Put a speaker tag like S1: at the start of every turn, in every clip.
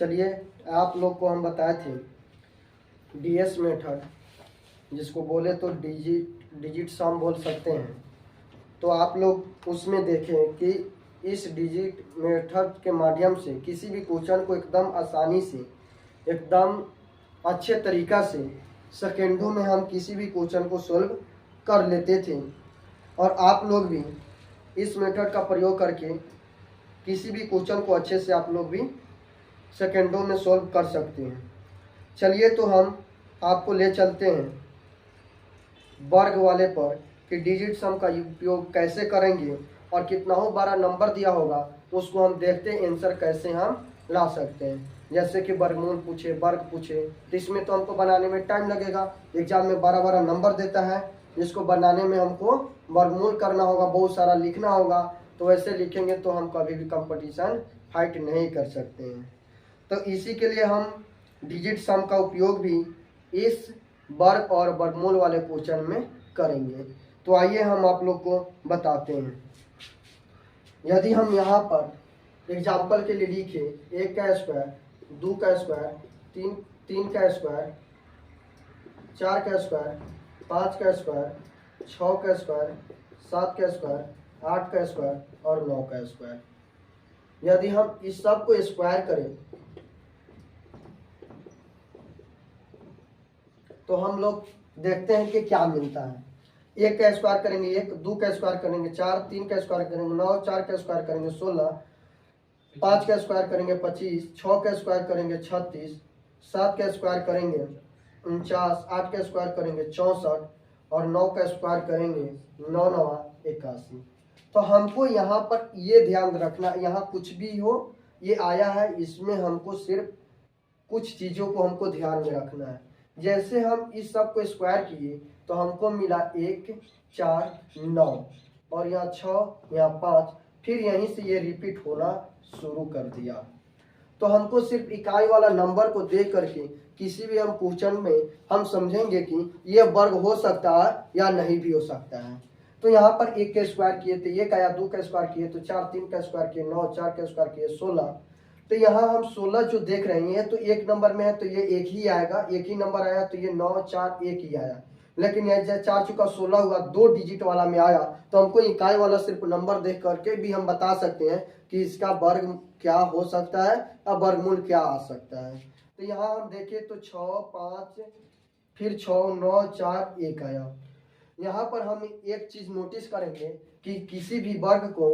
S1: चलिए आप लोग को हम बताए थे डीएस मेथड, जिसको बोले तो डिजिट सम बोल सकते हैं। तो आप लोग उसमें देखें कि इस डिजिट मेथड के माध्यम से किसी भी क्वेश्चन को एकदम आसानी से, एकदम अच्छे तरीक़ा से सेकेंडों में हम किसी भी क्वेश्चन को सोल्व कर लेते थे। और आप लोग भी इस मेथड का प्रयोग करके किसी भी क्वेश्चन को अच्छे से आप लोग भी सेकेंडों में सोल्व कर सकते हैं। चलिए तो हम आपको ले चलते हैं वर्ग वाले पर कि डिजिट सम का उपयोग कैसे करेंगे और कितना हो बड़ा नंबर दिया होगा तो उसको हम देखते हैं आंसर कैसे हम ला सकते हैं। जैसे कि वर्गमूल पूछे, वर्ग पूछे, तो इसमें तो हमको बनाने में टाइम लगेगा। एग्जाम में बड़ा बड़ा नंबर देता है जिसको बनाने में हमको वर्गमूल करना होगा, बहुत सारा लिखना होगा। तो वैसे लिखेंगे तो हम कभी भी कंपटीशन फाइट नहीं कर सकते हैं। तो इसी के लिए हम डिजिट सम का उपयोग भी इस वर्ग और वर्गमूल वाले क्वेश्चन में करेंगे। तो आइए हम आप लोग को बताते हैं। यदि हम यहाँ पर एग्जाम्पल के लिए लिखे 1 का स्क्वायर, 2 का स्क्वायर, 3 का स्क्वायर, 4 का स्क्वायर, 5 का स्क्वायर, 6 का स्क्वायर, 7 का स्क्वायर, 8 का स्क्वायर और 9 का स्क्वायर। यदि हम इस सब को स्क्वायर करें तो हम लोग देखते हैं कि क्या मिलता है। 1 का स्क्वायर करेंगे 1, 2 का स्क्वायर करेंगे 4, 3 का स्क्वायर करेंगे 9, 4 का स्क्वायर करेंगे 16, 5 का स्क्वायर करेंगे 25, 6 का स्क्वायर करेंगे 36, 7 का स्क्वायर करेंगे 49, 8 का स्क्वायर करेंगे 64 और 9 का स्क्वायर करेंगे 9 9 81। तो हमको यहाँ पर ये ध्यान रखना, यहाँ कुछ भी हो ये आया है, इसमें हमको सिर्फ कुछ चीज़ों को हमको ध्यान में रखना है। जैसे हम इस सब को स्क्वायर किए तो हमको मिला 1 4 9 और यहाँ 6, यहाँ 5, फिर यहीं से ये रिपीट होना शुरू कर दिया। तो हमको सिर्फ इकाई वाला नंबर को देख करके किसी भी हम क्वेश्चन में हम समझेंगे कि ये वर्ग हो सकता है या नहीं भी हो सकता है। तो यहाँ पर 1 का स्क्वायर किए तो 1 आया, 2 का स्क्वायर किए तो 4, 3 का स्क्वायर किए 9, 4 का स्क्वायर किए 16। तो यहाँ हम 16 जो देख रहे हैं तो एक नंबर में है तो ये एक ही आएगा, एक ही नंबर आया तो ये 9 4 1 ही आया। लेकिन यह 4 चुका 16 हुआ, 2 डिजिट वाला में आया तो हमको इकाई वाला सिर्फ नंबर देख करके भी हम बता सकते हैं कि इसका वर्ग क्या हो सकता है और वर्गमूल क्या आ सकता है। तो यहाँ हम देखें तो 6 5 फिर 6 9 4 1 आया। यहाँ पर हम एक चीज नोटिस करेंगे कि किसी भी वर्ग को,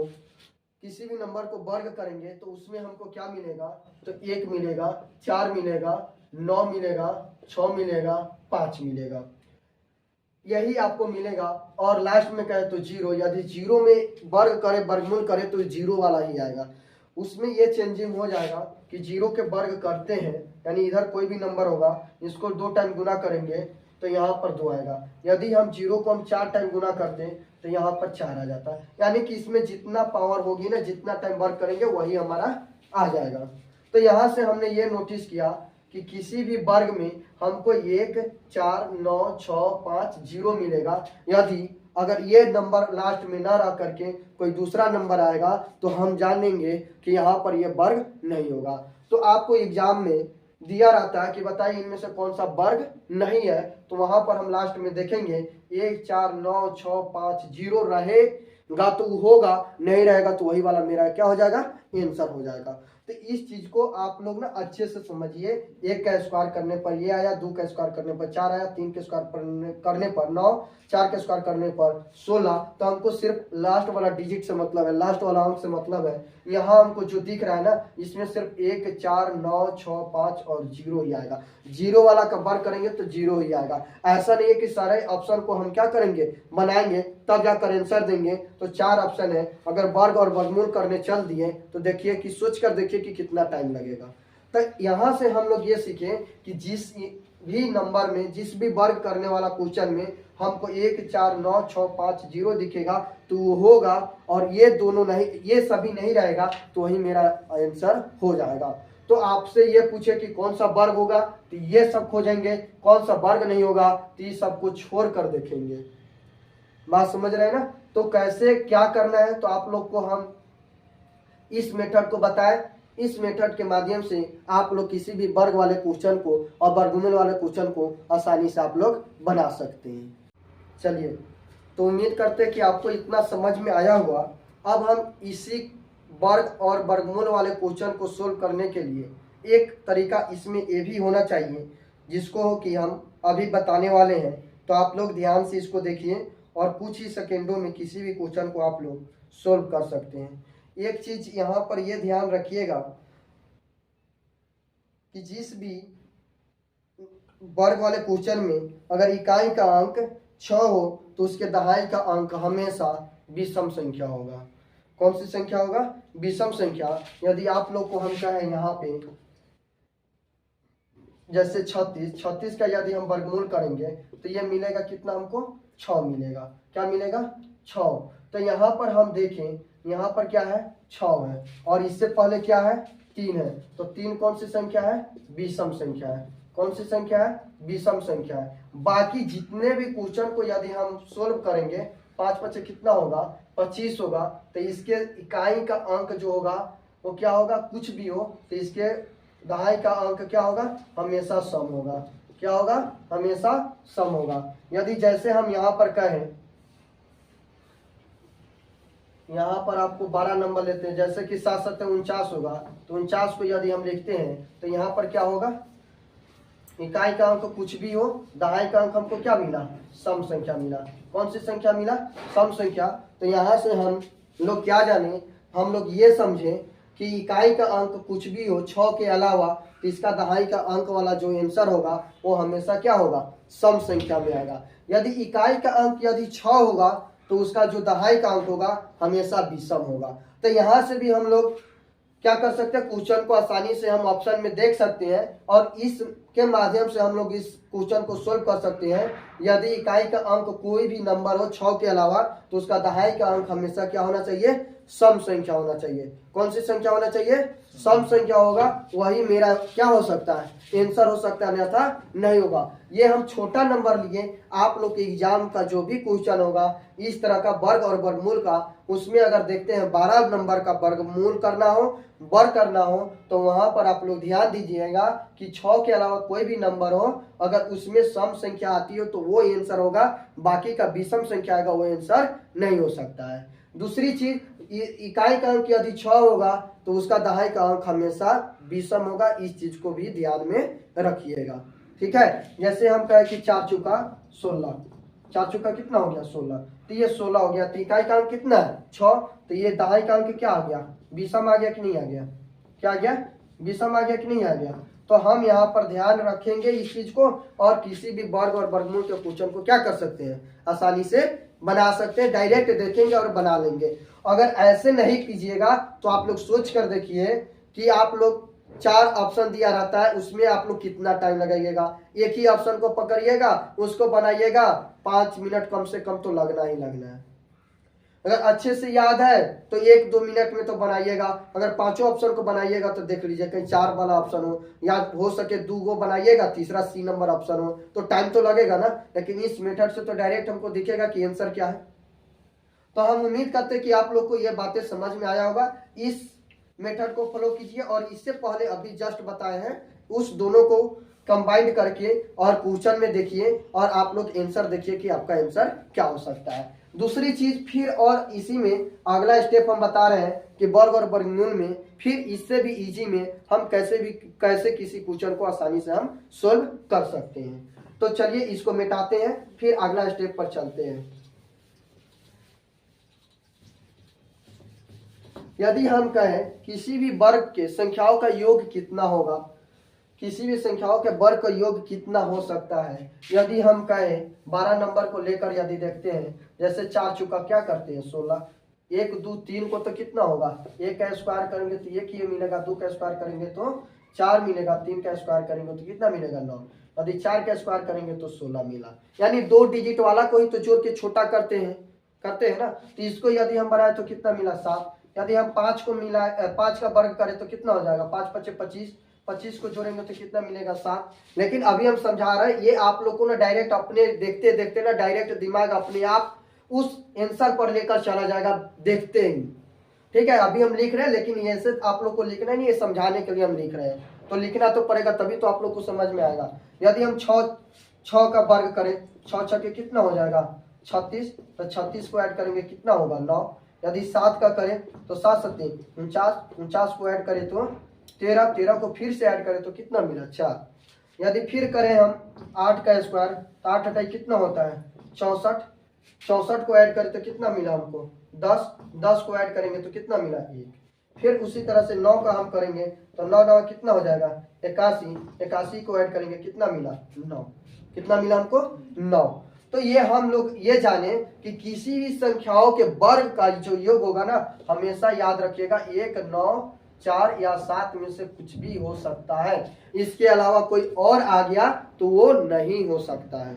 S1: किसी भी नंबर को वर्ग करेंगे तो उसमें हमको क्या मिलेगा, तो 1 मिलेगा, 4 मिलेगा, 9 मिलेगा, 6 मिलेगा, 5 मिलेगा, यही आपको मिलेगा। और लास्ट में कहे तो 0, यदि 0 में वर्ग करे, वर्गमूल करे तो 0 वाला ही आएगा। उसमें ये चेंजिंग हो जाएगा कि 0 के वर्ग करते हैं यानी इधर कोई भी नंबर होगा इसको 2 टाइम गुना करेंगे तो यहाँ पर 2 आएगा। यदि हम 0 को हम 4 टाइम गुना करते हैं तो यहाँ पर 4 आ जाता है। यानी कि इसमें जितना पावर होगी ना, जितना टाइम वर्क करेंगे वही हमारा आ जाएगा। तो यहाँ से हमने ये नोटिस किया कि किसी भी वर्ग में हमको 1 4 9 6 5 0 मिलेगा। यदि अगर ये नंबर लास्ट में ना रह करके कोई दूसरा नंबर आएगा तो हम जानेंगे कि यहाँ पर ये वर्ग नहीं होगा। तो आपको एग्जाम में दिया रहता है कि बताइए इनमें से कौन सा वर्ग नहीं है, तो वहां पर हम लास्ट में देखेंगे 1 4 9 6 5 0 रहेगा तो होगा, नहीं रहेगा तो वही वाला मेरा क्या हो जाएगा, आंसर हो जाएगा। तो इस चीज को आप लोग ना अच्छे से समझिए। 1 का स्क्वायर करने पर ये आया, 2 का स्क्वायर करने पर 4 आया, 3 के स्क्वायर करने पर 9, 4 के स्क्वायर करने पर 16। तो हमको सिर्फ लास्ट वाला डिजिट से मतलब है, लास्ट वाला अंक से मतलब है। यहाँ हमको जो दिख रहा है ना इसमें सिर्फ 1 4 9 6 5 और 0 ही आएगा। 0 वाला का वर्ग करेंगे तो 0 ही आएगा। ऐसा नहीं है कि सारे ऑप्शन को हम क्या करेंगे, बनाएंगे तब जाकर आंसर देंगे। तो 4 ऑप्शन है, अगर वर्ग और वर्गमूल करने चल दिए तो देखिए कि सोच कर देखिए कि कितना टाइम लगेगा। तो यहाँ से हम लोग ये सीखे कि जिस भी नंबर में, जिस भी वर्ग करने वाला क्वेश्चन में हमको 1 4 9 6 5 0 दिखेगा तो वो होगा, और ये दोनों नहीं, ये सभी नहीं रहेगा तो वही मेरा आंसर हो जाएगा। तो आपसे ये पूछे कि कौन सा वर्ग होगा तो ये सब खोजेंगे, कौन सा वर्ग नहीं होगा तो ये सबको छोड़ कर देखेंगे। बात समझ रहे हैं ना। तो कैसे क्या करना है तो आप लोग को हम इस मेथड को बताएं इस मेथड के माध्यम से आप लोग किसी भी वर्ग वाले क्वेश्चन को और वर्गमूल वाले क्वेश्चन को आसानी से आप लोग बना सकते हैं। चलिए, तो उम्मीद करते हैं कि आपको इतना समझ में आया होगा। अब हम इसी वर्ग और वर्गमूल वाले क्वेश्चन को सोल्व करने के लिए एक तरीका इसमें ये भी होना चाहिए, जिसको कि हम अभी बताने वाले हैं। तो आप लोग ध्यान से इसको देखिए और कुछ ही सेकेंडों में किसी भी क्वेश्चन को आप लोग सोल्व कर सकते हैं। एक चीज यहाँ पर ये ध्यान रखिएगा कि जिस भी वर्ग वाले क्वेश्चन में अगर इकाई का अंक 6 हो तो उसके दहाई का अंक हमेशा विषम संख्या होगा। कौन सी संख्या होगा? विषम संख्या। यदि आप लोग को हम कहें यहाँ पे जैसे 36 का यदि हम वर्गमूल करेंगे तो ये मिलेगा कितना? हमको 6 मिलेगा। क्या मिलेगा? 6। तो यहाँ पर हम देखें, यहाँ पर क्या है? 6 है और इससे पहले क्या है? 3 है। तो 3 कौन सी संख्या है? विषम संख्या है। कौन सी संख्या है? विषम संख्या है। बाकी जितने भी क्वेश्चन को यदि हम सोल्व करेंगे, 5 5 कितना होगा? 25 होगा। तो इसके इकाई का अंक जो होगा वो क्या होगा? कुछ भी हो तो इसके दहाई का अंक क्या होगा? हमेशा सम होगा। क्या होगा? हमेशा सम होगा। यदि जैसे हम यहाँ पर कहें, यहाँ पर आपको 12 नंबर लेते हैं, जैसे कि 7 7 49 होगा। तो 49 को यदि हम लिखते हैं तो यहाँ पर क्या होगा? इकाई का अंक कुछ भी हो, दहाई का अंक हमको क्या मिला? सम संख्या मिला। कौन सी संख्या मिला? सम संख्या। तो यहाँ से हम लोग क्या जाने, हम लोग ये समझे कि इकाई का अंक कुछ भी हो 6 के अलावा, तो इसका दहाई का अंक वाला जो आंसर होगा वो हमेशा क्या होगा? सम संख्या में आएगा। यदि इकाई का अंक यदि 6 होगा तो उसका जो दहाई का अंक होगा हमेशा विषम होगा। तो यहाँ से भी हम लोग क्या कर सकते हैं? क्वेश्चन को आसानी से हम ऑप्शन में देख सकते हैं और इसके माध्यम से हम लोग इस क्वेश्चन को सोल्व कर सकते हैं। यदि इकाई का अंक कोई भी नंबर हो 6 के अलावा तो उसका दहाई का अंक हमेशा क्या होना चाहिए? सम संख्या होना चाहिए। कौन सी संख्या होना चाहिए? सम संख्या होगा। वही मेरा क्या हो सकता है? आंसर हो सकता है, अन्यथा नहीं होगा। ये हम छोटा नंबर लिए, आप लोग के एग्जाम का जो भी क्वेश्चन होगा इस तरह का वर्ग और वर्गमूल का, उसमें अगर देखते हैं 12 नंबर का वर्गमूल करना हो, वर्ग करना हो, तो वहां पर आप लोग ध्यान दीजिएगा कि 6 के अलावा कोई भी नंबर हो, अगर उसमें सम संख्या आती हो तो वो आंसर होगा, बाकी का विषम संख्या आएगा वो आंसर नहीं हो सकता है। दूसरी चीज, इकाई का अंक यदि 6 होगा तो उसका दहाई का अंक हमेशा विषम होगा। इस चीज को भी ध्यान में रखिएगा। ठीक है, जैसे हम कहें कि 4 चौका 16, 4 चौका कितना हो गया? 16। तो ये 16 हो गया। तो इकाई का अंक कितना है? 6। तो ये दहाई का अंक क्या आ गया? विषम आ गया कि नहीं आ गया? क्या आ गया? विषम आ गया कि नहीं आ गया? तो हम यहाँ पर ध्यान रखेंगे इस चीज को और किसी भी वर्ग और वर्गमूल के क्वेश्चन को क्या कर सकते हैं? आसानी से बना सकते हैं। डायरेक्ट देखेंगे और बना लेंगे। अगर ऐसे नहीं कीजिएगा तो आप लोग सोच कर देखिए कि आप लोग 4 ऑप्शन दिया रहता है, उसमें आप लोग कितना टाइम लगाइएगा। एक ही ऑप्शन को पकड़िएगा, उसको बनाइएगा, 5 मिनट कम से कम तो लगना ही लगना है। अगर अच्छे से याद है तो 1-2 मिनट में तो बनाइएगा। अगर 5 ऑप्शन को बनाइएगा तो देख लीजिए कहीं 4 वाला ऑप्शन हो, या हो सके 2 गो बनाइएगा, तीसरा C नंबर ऑप्शन हो, तो टाइम तो लगेगा ना। लेकिन इस मेथड से तो डायरेक्ट हमको दिखेगा कि आंसर क्या है। तो हम उम्मीद करते हैं कि आप लोग को ये बातें समझ में आया होगा। इस मेथड को फॉलो कीजिए और इससे पहले अभी जस्ट बताए हैं उस दोनों को कंबाइंड करके और क्वेश्चन में देखिए और आप लोग आंसर देखिए कि आपका आंसर क्या हो सकता है। दूसरी चीज फिर, और इसी में अगला स्टेप हम बता रहे हैं कि वर्ग और वर्गमूल में फिर इससे भी इजी में हम कैसे किसी क्वेश्चन को आसानी से हम सोल्व कर सकते हैं। तो चलिए इसको मिटाते हैं, फिर अगला स्टेप पर चलते हैं। यदि हम कहें किसी भी वर्ग के संख्याओं का योग कितना होगा, किसी भी संख्याओं के वर्ग का योग कितना हो सकता है। यदि हम कहें 12 नंबर को लेकर यदि देखते हैं, जैसे 4 चौका क्या करते हैं 16, 1 2 3 को तो कितना होगा? 1 का स्क्वायर करेंगे तो 1 ही मिलेगा, 2 का स्क्वायर करेंगे तो 4 मिलेगा, 3 का स्क्वायर करेंगे तो कितना मिलेगा? 9। यदि 4 का स्क्वायर करेंगे तो 16 मिला। यानी 2 डिजिट वाला को ही तो जोड़ के छोटा करते हैं ना। तो इसको यदि हम बनाए तो कितना मिला? 7। यदि हम 5 को मिला 5 का वर्ग करें तो कितना हो जाएगा? 5 5 25, 25 को जोड़ेंगे तो कितना मिलेगा? 7। लेकिन अभी हम समझा रहे हैं, ये आप लोग को ना डायरेक्ट अपने देखते देखते ना डायरेक्ट दिमाग अपने आप उस आंसर पर लेकर चला जाएगा देखते ही। ठीक है, अभी हम लिख रहे हैं, लेकिन ये से आप लोग को लिखना नहीं, ये समझाने के लिए हम लिख रहे हैं, तो लिखना तो पड़ेगा, तभी तो आप लोग को समझ में आएगा। यदि हम 6 का वर्ग करें, 6 छके कितना हो जाएगा 36, तो 36 को ऐड करेंगे कितना होगा 9। यदि 7 का करें तो 7 7 49, 49 को ऐड करें तो 13, 13 को फिर से ऐड करें तो कितना मिला 4। यदि फिर करें हम 8 का स्क्वायर, तो 8 अठाई कितना होता है 64, 64 को ऐड करें तो कितना मिला हमको 10, 10 को ऐड करेंगे तो कितना मिला 1। फिर उसी तरह से 9 का हम करेंगे तो 9 9 कितना हो जाएगा 81, 81 को ऐड करेंगे कितना मिला 9, कितना मिला हमको 9। तो ये हम लोग ये जाने कि किसी भी संख्याओं के वर्ग का जो योग होगा ना, हमेशा याद रखिएगा 1 9 4 या 7 में से कुछ भी हो सकता है, इसके अलावा कोई और आ गया तो वो नहीं हो सकता है।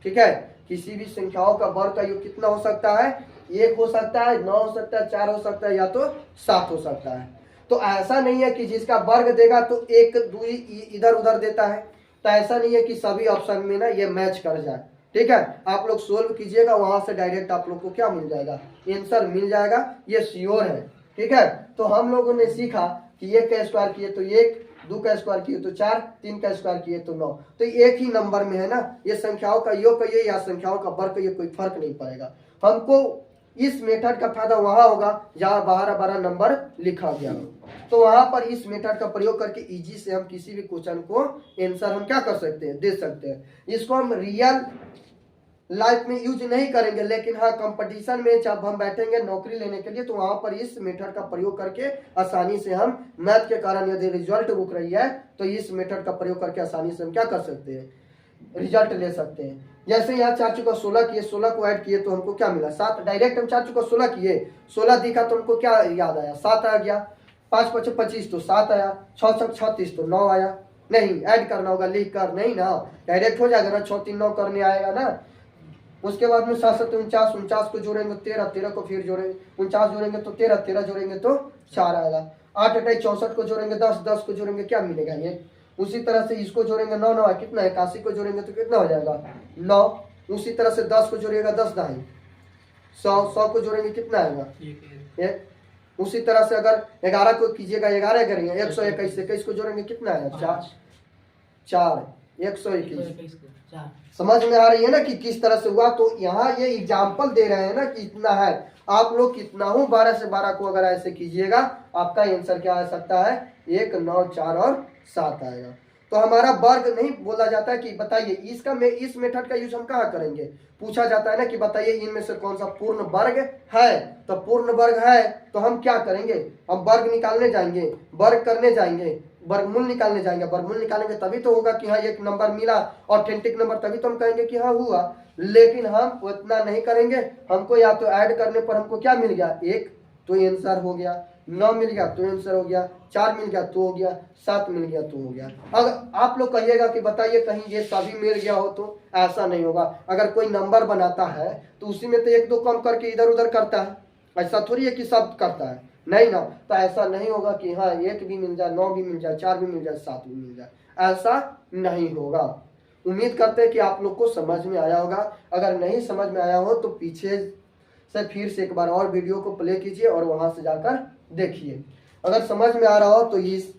S1: ठीक है, किसी भी संख्याओं का वर्ग का योग कितना हो सकता है, 1 हो सकता है, 9 हो सकता है, 4 हो सकता है, या तो 7 हो सकता है। तो ऐसा नहीं है कि जिसका वर्ग देगा तो 1 2 इधर उधर देता है, तो ऐसा नहीं है कि सभी ऑप्शन में ना ये मैच कर जाए। ठीक है, आप लोग सोल्व कीजिएगा, वहां से डायरेक्ट आप लोग को क्या मिल जाएगा, आंसर मिल जाएगा, ये श्योर है। ठीक है, तो हम लोगों ने सीखा कि 1 का स्क्वायर किए तो 1, 2 का स्क्वायर किए तो 4, 3 का स्क्वायर किए तो 9, तो एक ही नंबर में है ना, ये संख्याओं का योग कहिए या संख्याओं का वर्ग कहिए, कोई फर्क नहीं पड़ेगा। हमको इस मेथड का फायदा वहां होगा जहां 12 नंबर लिखा गया हो, तो वहां पर इस मेथड का प्रयोग करके इजी से हम किसी भी क्वेश्चन को आंसर हम क्या कर सकते हैं, दे सकते हैं। इसको हम रियल लाइफ में यूज नहीं करेंगे, लेकिन हाँ कंपटीशन में जब हम बैठेंगे नौकरी लेने के लिए, तो वहां पर इस मेथड का प्रयोग करके आसानी से हम मैथ के कारण यदि रिजल्ट रुक रही है तो इस मेथड का प्रयोग करके आसानी से हम क्या कर सकते हैं, रिजल्ट ले सकते हैं। जैसे यहाँ 4 चुका 16 किए, 16 को ऐड किए तो हमको क्या मिला 7, डायरेक्ट हम 4 चुका 16 किए, 16 दिखा तो हमको क्या याद आया 7 आ गया, 5 5 25 तो 7 आया, 6 6 36 तो 9 आया। नहीं, ऐड करना होगा, लिख कर नहीं ना, डायरेक्ट हो जाएगा ना, 6 3 9 करने आएगा ना। उसके बाद में 7 7 49, 49 को जोड़ेंगे 13, 13 को फिर जोड़ेंगे 49 जोड़ेंगे तो 13, 13 जोड़ेंगे तो 4 आएगा। 8 8 64 को जोड़ेंगे 10, 10 को जोड़ेंगे क्या मिलेगा ये। उसी तरह से इसको जोड़ेंगे 9 9 कितना है, 81 को जोड़ेंगे तो कितना हो जाएगा 9। उसी तरह से 10 को जोड़िएगा 10 दाई 100, 100 को जोड़ेंगे कितना आएगा 1। उसी तरह से अगर 11 को कीजिएगा 11 करेंगे 121, 21 को जोड़ेंगे कितना आएगा 4, 4 121। समझ में आ रही है ना कि किस तरह से हुआ। तो यहाँ ये एग्जाम्पल दे रहे हैं ना कि इतना है, आप लोग कितना हूँ 12 से 12 को अगर ऐसे कीजिएगा आपका आंसर क्या आ सकता है 1 9 4 और 7 आएगा। तो हमारा वर्ग नहीं बोला जाता है कि बताइए इसका में इस मेथड का यूज हम कहाँ करेंगे, पूछा जाता है ना कि बताइए इनमें से कौन सा पूर्ण वर्ग है, तो पूर्ण वर्ग है तो हम क्या करेंगे, हम वर्ग निकालने जाएंगे, वर्ग करने जाएंगे, वर्गमूल निकालने जाएंगे, वर्गमूल निकालेंगे तभी तो होगा कि हाँ एक नंबर मिला, ऑथेंटिक नंबर, तभी तो हम कहेंगे कि हाँ हुआ। लेकिन हम उतना नहीं करेंगे, हमको या तो ऐड करने पर हमको क्या मिल गया 1 तो आंसर हो गया, 9 मिल गया तो आंसर हो गया, 4 मिल गया तो हो गया, 7 मिल गया तो हो गया। अगर आप लोग कहिएगा कि बताइए कहीं ये सभी मिल गया हो, तो ऐसा नहीं होगा। अगर कोई नंबर बनाता है तो उसी में तो 1 2 कम करके इधर उधर करता है, ऐसा थोड़ी है कि सब करता है, नहीं ना। तो ऐसा नहीं होगा कि हाँ 1 भी मिल जाए, 9 भी मिल जाए, 4 भी मिल जाए, 7 भी मिल जाए, ऐसा नहीं होगा। उम्मीद करते हैं कि आप लोग को समझ में आया होगा। अगर नहीं समझ में आया हो तो पीछे से फिर से एक बार और वीडियो को प्ले कीजिए और वहां से जाकर देखिए। अगर समझ में आ रहा हो तो इस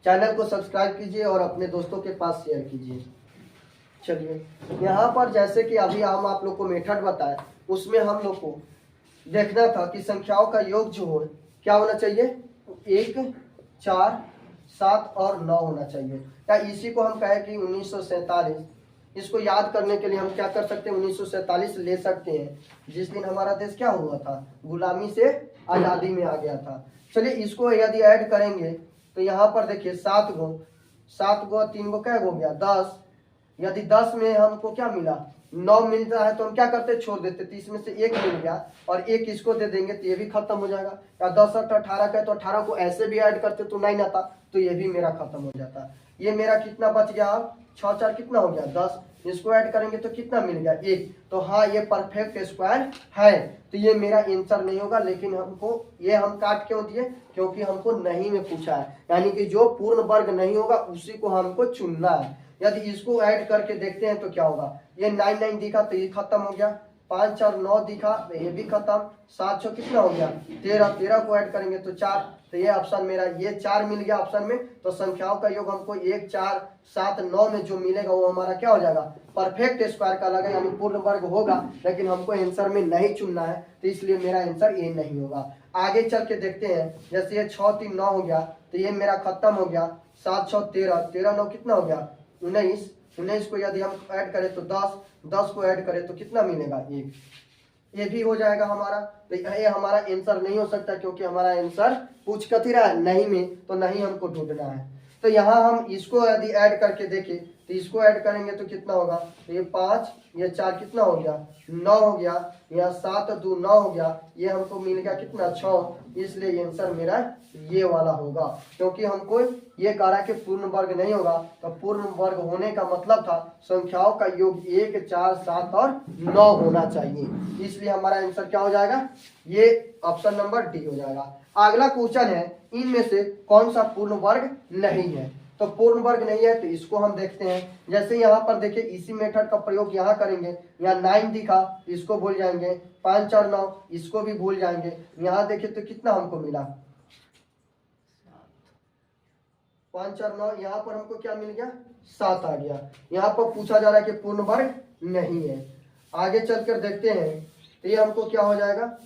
S1: चैनल को सब्सक्राइब कीजिए और अपने दोस्तों के पास शेयर कीजिए। चलिए, यहाँ पर जैसे कि अभी हम आप लोग को मेथड बताए, उसमें हम लोग को देखना था कि संख्याओं का योग जो हो क्या होना चाहिए 1 4 7 और 9 होना चाहिए। या इसी को हम कहें कि 1947, इसको याद करने के लिए हम क्या कर सकते हैं 1947 ले सकते हैं, जिस दिन हमारा देश क्या हुआ था, गुलामी से आज़ादी में आ गया था। चलिए इसको यदि ऐड करेंगे तो यहाँ पर देखिए 7 गो 3 गो क्या हो गया 10। यदि 10 में हमको क्या मिला 9 मिलता है तो हम क्या करते छोड़ देते, तो इसमें से 1 मिल गया और 1 इसको दे देंगे तो ये भी खत्म हो जाएगा। या 10 8 18 का है तो 18 को ऐसे भी ऐड करते तो 9 आता, तो ये भी मेरा खत्म हो जाता। ये मेरा कितना बच गया, 6 4 कितना हो गया 10, इसको ऐड करेंगे तो कितना मिल गया 1। तो हाँ ये परफेक्ट स्क्वायर है, तो ये मेरा आंसर नहीं होगा। लेकिन हमको ये हम काट क्यों दिए, क्योंकि हमको नहीं में पूछा है, यानी कि जो पूर्ण वर्ग नहीं होगा उसी को हमको चुनना है। यदि इसको ऐड करके देखते हैं तो क्या होगा, ये 9 9 दिखा तो ये खत्म हो गया, 5 और 9 दिखा तो ये भी खत्म। 7 6 कितना हो गया 13, 13 को ऐड करेंगे तो 4, तो ये ऑप्शन मेरा ये 4 मिल गया ऑप्शन में। तो संख्याओं का योग हमको 1 4 7 9 में जो मिलेगा वो हमारा क्या हो जाएगा परफेक्ट स्क्वायर का लगेगा, यानी पूर्ण वर्ग होगा। लेकिन हमको आंसर में नहीं चुनना है तो इसलिए मेरा आंसर ये नहीं होगा। आगे चल के देखते हैं, जैसे ये 6 3 9 हो गया तो ये मेरा खत्म हो गया। 7 6 13, 13 9 कितना हो गया 19, 19 को यदि हम ऐड करें तो 10, 10 को ऐड करें तो कितना मिलेगा 1, ये भी हो जाएगा हमारा। तो ये हमारा आंसर नहीं हो सकता क्योंकि हमारा आंसर पूछ कथी रहा है नहीं में, तो नहीं हमको ढूंढना है। तो यहाँ हम इसको यदि ऐड करके देखें तो इसको ऐड करेंगे तो कितना होगा, तो ये 5 ये 4 कितना हो गया 9 हो गया, यहाँ 7 2 9 हो गया, ये हमको मिल गया कितना 6। इसलिए आंसर मेरा ये वाला होगा, क्योंकि हमको ये कह रहा है कि पूर्ण वर्ग नहीं होगा। तो पूर्ण वर्ग होने का मतलब था संख्याओं का योग 1 4 7 और 9 होना चाहिए, इसलिए हमारा आंसर क्या हो जाएगा, ये ऑप्शन नंबर डी हो जाएगा। अगला क्वेश्चन है इनमें से कौन सा पूर्ण वर्ग नहीं है। तो पूर्ण वर्ग नहीं है तो इसको हम देखते हैं। जैसे यहाँ पर देखिए इसी मेथड का प्रयोग यहाँ करेंगे, यहाँ 9 दिखा इसको भूल जाएंगे, 5 और 9 इसको भी भूल जाएंगे। यहाँ देखिए तो कितना हमको मिला 5 और 9, यहाँ पर हमको क्या मिल गया 7 आ गया। यहाँ पर पूछा जा रहा है कि पूर्ण वर्ग नहीं है। आगे चलकर देखते हैं तो ये हमको क्या हो जाएगा,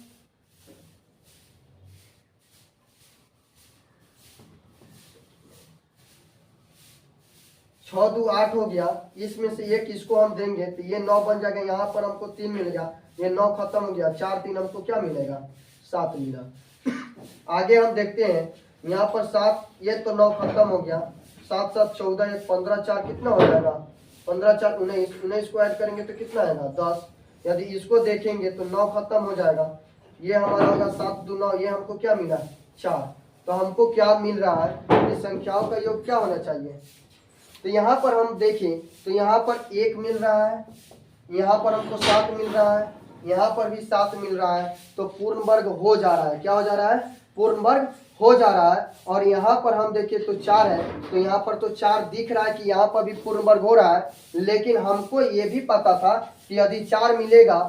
S1: 6 2 8 हो गया, इसमें से एक इसको हम देंगे तो ये 9 बन जाएगा। यहाँ पर हमको 3 मिल गया, ये 9 खत्म हो गया, 4 3 हमको क्या मिलेगा 7 मिला। आगे हम देखते हैं यहाँ पर 7, ये तो 9 खत्म हो गया, 7 7 14, ये 15 4 कितना हो जाएगा 15 4 19, 19 को ऐड करेंगे तो कितना आएगा 10। यदि इसको देखेंगे तो 9 खत्म हो जाएगा, ये हमारा होगा 7 2 9, ये हमको क्या मिला 4। तो हमको क्या मिल रहा है कि संख्याओं का योग क्या होना चाहिए। तो यहाँ पर हम देखें तो यहाँ पर 1 मिल रहा है, यहाँ पर हमको 7 मिल रहा है, यहाँ पर भी 7 मिल रहा है। तो पूर्ण वर्ग हो जा रहा है, क्या हो जा रहा है पूर्ण वर्ग हो जा रहा है। और यहाँ पर हम देखें तो 4 है, तो यहाँ पर तो 4 दिख रहा है कि यहाँ पर भी पूर्ण वर्ग हो रहा है। लेकिन हमको ये भी पता था कि यदि 4 मिलेगा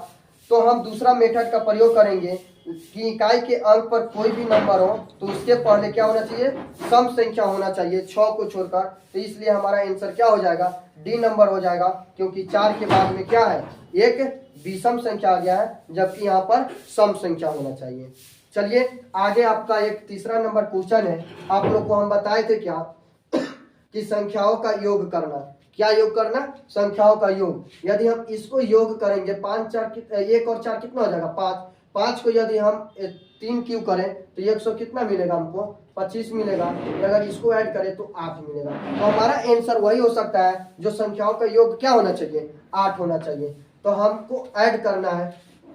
S1: तो हम दूसरा मेथड का प्रयोग करेंगे कि इकाई के अंक पर कोई भी नंबर हो तो उसके पहले क्या होना चाहिए सम संख्या होना चाहिए 6 को छोड़कर। तो इसलिए हमारा आंसर क्या हो जाएगा डी नंबर हो जाएगा, क्योंकि 4 के बाद में क्या है एक विषम संख्या आ गया है, जबकि यहाँ पर सम संख्या होना चाहिए। चलिए आगे आपका एक तीसरा नंबर क्वेश्चन है। आप लोग को हम बताए थे क्या कि संख्याओं का योग करना, क्या योग करना संख्याओं का योग। यदि हम इसको योग करेंगे 5 4 1 और 4 कितना हो जाएगा 5, 5 को यदि हम 3 क्यू करें तो 100 कितना मिलेगा हमको 25 मिलेगा। अगर इसको ऐड करें तो 8 मिलेगा। तो हमारा आंसर वही हो सकता है जो संख्याओं का योग क्या होना चाहिए 8 होना चाहिए। तो हमको ऐड करना है,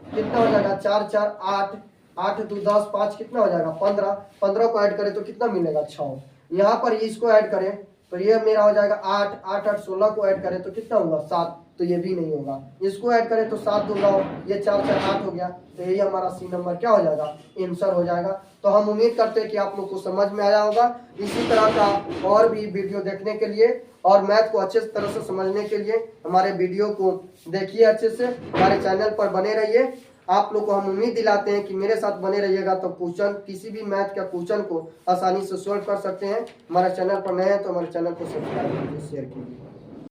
S1: कितना हो जाएगा 4 4 8, 8 2 10, 5 कितना हो जाएगा 15, 15 को ऐड करें तो कितना मिलेगा 6। यहाँ पर इसको ऐड करें तो ये मेरा हो जाएगा 8 8 8 16 को ऐड करें तो कितना होगा 7, तो ये भी नहीं होगा। इसको ऐड करें तो 7 2 9, ये 4 4 8 हो गया। तो यही हमारा सी नंबर क्या हो जाएगा आंसर हो जाएगा। तो हम उम्मीद करते हैं कि आप लोग को समझ में आया होगा। इसी तरह का और भी वीडियो देखने के लिए और मैथ को अच्छे तरह से समझने के लिए हमारे वीडियो को देखिए अच्छे से, हमारे चैनल पर बने रहिए। आप लोग को हम उम्मीद दिलाते हैं कि मेरे साथ बने रहिएगा तो क्वेश्चन किसी भी मैथ का क्वेश्चन को आसानी से सॉल्व कर सकते हैं। हमारे चैनल पर नए हैं तो हमारे चैनल को सब्सक्राइब कीजिए, शेयर कीजिए।